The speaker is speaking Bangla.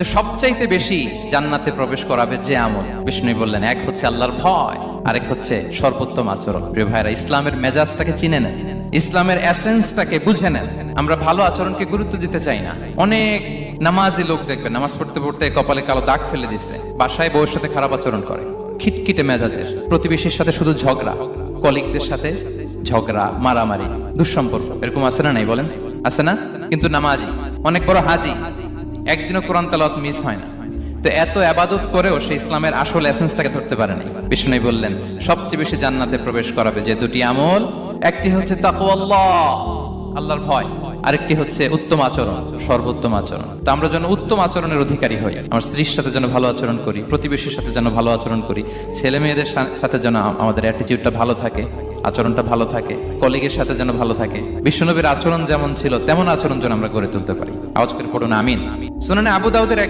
সবচাইতে বেশি জান্নাতে প্রবেশ করাবে যে আমল, বিষ্ণু বললেন, এক হচ্ছে আল্লাহর ভয়, আরেক হচ্ছে সর্বোত্তম আচরণ। প্রিয় ভাইরা, ইসলামের মেজাজটাকে চিনে নেন, ইসলামের এসেন্সটাকে বুঝে নেন। আমরা ভালো আচরণকে গুরুত্ব দিতে চাই না। অনেক নামাজি লোক দেখবেন নামাজ পড়তে পড়তে কপালে কালো দাগ ফেলে দিচ্ছে, বাসায় বউয়ের সাথে খারাপ আচরণ করে, খিটখিটে মেজাজের, প্রতিবেশীর সাথে শুধু ঝগড়া, কলিগদের সাথে ঝগড়া, মারামারি, দুঃসম্পর্ক, এরকম আছে না? নাই বলেন, আছে না? কিন্তু নামাজি, অনেক বড় হাজি, একদিনও কোরআন তেলাওয়াত মিস হয় না। তো এত আবাদত করেও সে ইসলামের আসল এসেন্সটাকে ধরতে পারেনি। বিষ্ণু বললেন, সবচেয়ে বেশি জান্নাতে প্রবেশ করাবে যে দুটি আমল, একটি হচ্ছে তাকওয়াল্লাহ, আল্লাহর ভয়, আরেকটি হচ্ছে উত্তম আচরণ, সর্বোত্তম আচরণ। তো আমরা যেন উত্তম আচরণের অধিকারী হই, আমার স্ত্রীর সাথে যেন ভালো আচরণ করি, প্রতিবেশীর সাথে যেন ভালো আচরণ করি, ছেলে মেয়েদের সাথে যেন আমাদের অ্যাটিটিউডটা ভালো থাকে, আচরণটা ভালো থাকে, কলিগের সাথে যেন ভালো থাকে। বিশ্বনবীর আচরণ যেমন ছিল তেমন আচরণ যেন আমরা গড়ে তুলতে পারি। আওয়াজ করে পড়ুন আমিন। সুনানে আবু দাউদের এক